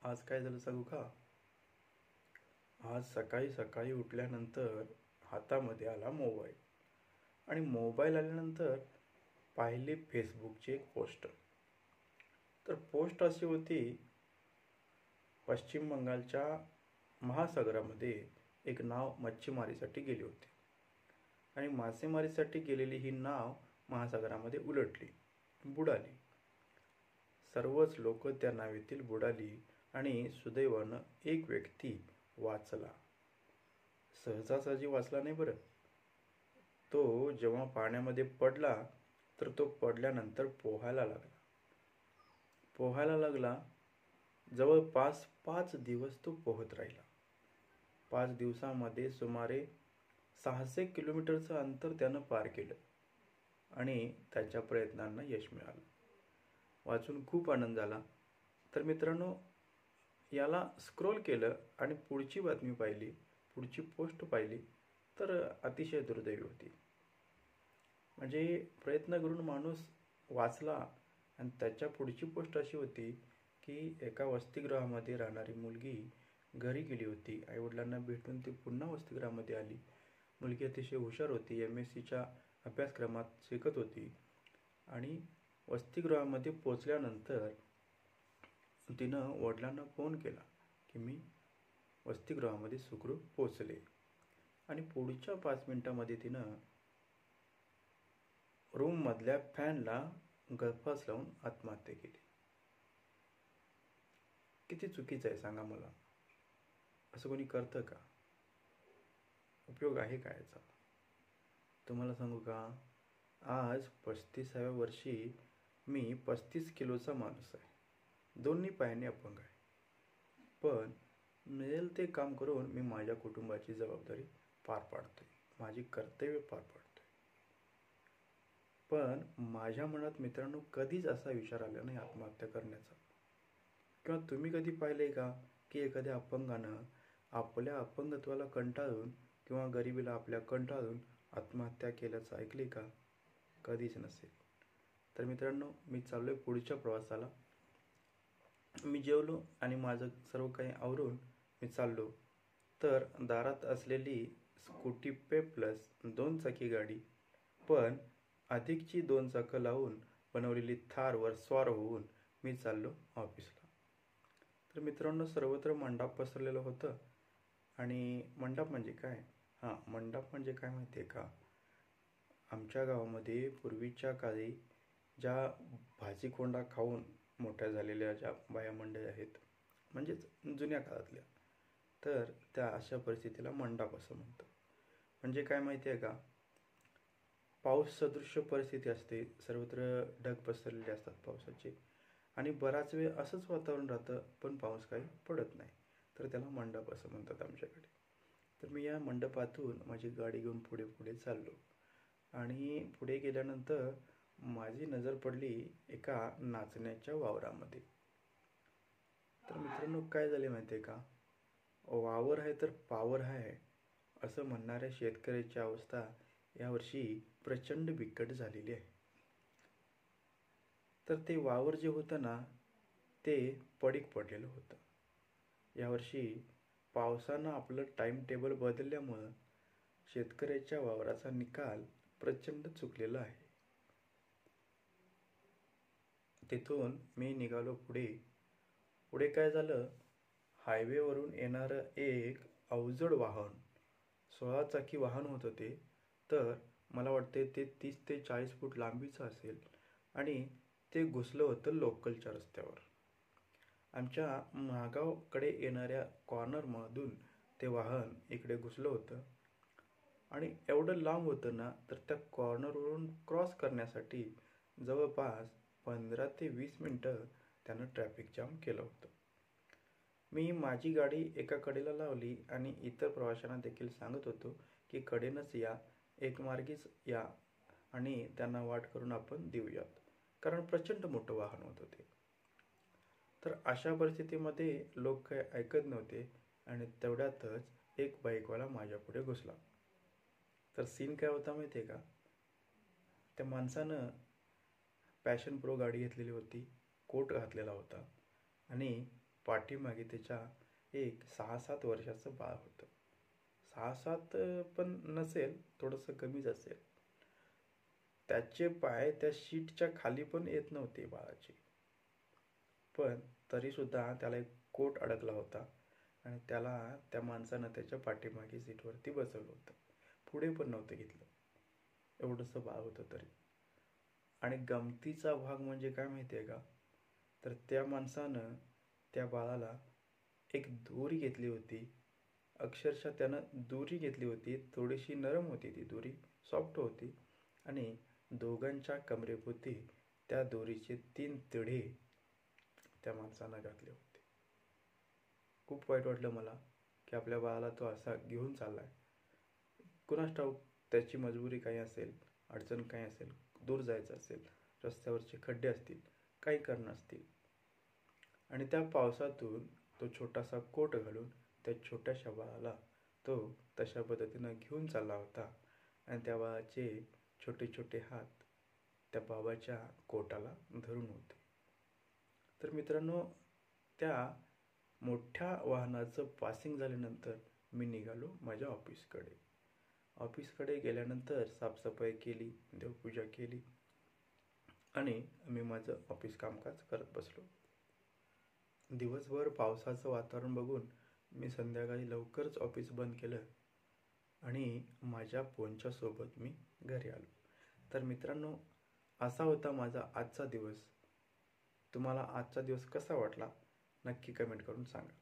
आज काय झालं सांगू का? आज सकाळी सकाळी उठल्यानंतर हातामध्ये आला मोबाईल आणि मोबाईल आल्यानंतर पाहिले फेसबुकची एक पोस्ट. तर पोस्ट अशी होती, पश्चिम बंगालच्या महासागरामध्ये एक नाव मच्छीमारीसाठी गेली होती आणि मासेमारीसाठी गेलेली ही नाव महासागरामध्ये उलटली, बुडाली. सर्वच लोक त्या नावेतील बुडाली आणि सुदैवानं एक व्यक्ती वाचला. सहजासहजी वाचला नाही बरं. तो जेव्हा पाण्यामध्ये पडला तर तो पडल्यानंतर पोहायला लागला. जवळपास 5 दिवस तो पोहत राहिला. 5 दिवसामध्ये सुमारे 600 किलोमीटरचं अंतर त्यानं पार केलं आणि त्याच्या प्रयत्नांना यश मिळालं. वाचून खूप आनंद झाला. तर मित्रांनो, याला स्क्रोल केलं आणि पुढची बातमी पाहिली, पुढची पोस्ट पाहिली तर अतिशय दुर्दैवी होती. म्हणजे प्रयत्न करून माणूस वाचला आणि त्याच्या पुढची पोस्ट अशी होती की एका वसतिगृहामध्ये राहणारी मुलगी घरी गेली होती. आईवडिलांना भेटून ती पुन्हा वसतिगृहामध्ये आली. मुलगी अतिशय हुशार होती, MSCच्या अभ्यासक्रमात शिकत होती आणि वसतिगृहामध्ये पोचल्यानंतर तिनं वडिलांना फोन केला की मी वसतिगृहामध्ये सुखरूप पोचले आणि पुढच्या 5 मिनिटांमध्ये तिनं रूममधल्या फॅनला गळफास लावून आत्महत्या केली. किती चुकीचं आहे सांगा मला. असं कोणी करतं का? उपयोग आहे का याचा? तुम्हाला सांगू का, आज 35व्या वर्षी मी 35 किलोचा माणूस आहे. दोन्ही पायाने अपंग आहे. पण मिळेल ते काम करून मी माझ्या कुटुंबाची जबाबदारी पार पाडतोय, माझी कर्तव्य पार पाडतोय. पण माझ्या मनात मित्रांनो कधीच असा विचार आला नाही आत्महत्या करण्याचा. किंवा तुम्ही कधी पाहिलंय का की एखाद्या अपंगानं आपल्या अपंगत्वाला कंटाळून किंवा गरिबीला आपल्या कंटाळून आत्महत्या केल्याचं ऐकले का? कधीच नसेल. तर मित्रांनो, मी चाललोय पुढच्या प्रवासाला. मी जेवलो आणि माझं सर्व काही आवरून मी चाललो तर दारात असलेली स्कूटी पेप्लस 2 चाकी गाडी, पण अधिकची 2 चाकं लावून बनवलेली थारवर स्वार होऊन मी चाललो ऑफिसला. तर मित्रांनो, सर्वत्र मंडप पसरलेलं होतं. आणि मंडप म्हणजे काय? मंडप म्हणजे काय माहिती आहे का? आमच्या गावामध्ये पूर्वीच्या काळी ज्या भाजी कोंडा खाऊन मोठ्या झालेल्या ज्या बाया मंडळी आहेत, म्हणजेच जुन्या काळातल्या, तर त्या अशा परिस्थितीला मंडप असं म्हणतात. म्हणजे काय माहिती आहे का? पाऊस सदृश्य परिस्थिती असते, सर्वत्र ढग पसरलेले असतात पावसाचे आणि बराच वेळ असंच वातावरण राहतं, पण पाऊस काही पडत नाही, तर त्याला मंडप असं म्हणतात आमच्याकडे. तर मी या मंडपातून माझी गाडी घेऊन पुढे पुढे चाललो आणि पुढे गेल्यानंतर माझी नजर पडली एका नाचण्याच्या वावरामध्ये. तर मित्रांनो, काय झाले माहिती आहे का? वावर आहे तर पावर आहे असं म्हणणाऱ्या शेतकऱ्याची अवस्था यावर्षी प्रचंड बिकट झालेली आहे. तर ते वावर जे होतं ना, ते पडीक पडलेलं होतं. यावर्षी पावसानं आपलं टाइम टेबल बदलल्यामुळं शेतकऱ्याच्या वावराचा निकाल प्रचंड चुकलेला आहे. तिथून मी निघालो पुढे. पुढे काय झालं, हायवेवरून येणारं एक अवजड वाहन, 16 चाकी वाहन होतं ते. तर मला वाटते ते 30 ते 40 फूट लांबीचं असेल आणि ते घुसलं होतं लोकलच्या रस्त्यावर. आमच्या महागावकडे येणाऱ्या कॉर्नरमधून ते वाहन इकडे घुसलं होतं आणि एवढं लांब होतं ना, तर त्या कॉर्नरवरून क्रॉस करण्यासाठी जवळपास 15 ते 20 मिनटं त्यानं ट्रॅफिक जाम केलं होतं. मी माझी गाडी एका कडेला लावली आणि इतर प्रवाशांना देखील सांगत होतो की कडेनच या, एकमार्गीच या आणि त्यांना वाट करून आपण देऊयात, कारण प्रचंड मोठं वाहन होतं ते. तर अशा परिस्थितीमध्ये लोक काही ऐकत नव्हते आणि तेवढ्यातच एक बाईकवाला माझ्या पुढे घुसला. तर सीन काय होता माहिती आहे का? त्या माणसानं पॅशन प्रो गाडी घेतलेली होती, कोट घातलेला होता आणि पाठीमागे त्याच्या एक 6-7 वर्षाचं बाळ होतं. 6-7 पण नसेल, थोडंसं कमीच असेल. त्याचे पाय त्या शीटच्या खाली पण येत नव्हते बाळाचे. पण तरीसुद्धा त्याला एक कोट अडकला होता आणि त्याला त्या माणसानं त्याच्या पाठीमागे सीटवरती बसवलं होतं. पुढे पण नव्हतं घेतलं. एवढंसं बाळ होतं तरी. आणि गमतीचा भाग म्हणजे काय माहिती आहे का? तर त्या माणसानं त्या बाळाला एक दोरी घेतली होती. अक्षरशः त्यानं दोरी घेतली होती. थोडीशी नरम होती ती दोरी, सॉफ्ट होती. आणि दोघांच्या कमरेभोवती त्या दोरीचे 3 तिढे त्या माणसानं घातले होते. खूप वाईट वाटलं मला की आपल्या बाळाला तो असा घेऊन चाललाय. कुणास ठाऊक त्याची मजबुरी काही असेल, अडचण काही असेल, दूर जायचं असेल, रस्त्यावरचे खड्डे असतील, काही कारणं असतील. आणि त्या पावसातून तो छोटासा कोट घालून त्या छोट्याशा बाळाला तो तशा पद्धतीनं घेऊन चालला होता. आणि त्या बाळाचे छोटे छोटे हात त्या बाबाच्या कोटाला धरून होते. तर मित्रांनो, त्या मोठ्या वाहनाचं पासिंग झाल्यानंतर मी निघालो माझ्या ऑफिसकडे. ऑफिसकडे गेल्यानंतर साफसफाई केली, देवपूजा केली आणि मी माझं ऑफिस कामकाज करत बसलो. दिवसभर पावसाचं वातावरण बघून मी संध्याकाळी लवकरच ऑफिस बंद केलं आणि माझ्या फोनच्या सोबत मी घरी आलो. तर मित्रांनो, असा होता माझा आजचा दिवस. तुम्हाला आजचा दिवस कसा वाटला नक्की कमेंट करून सांगा.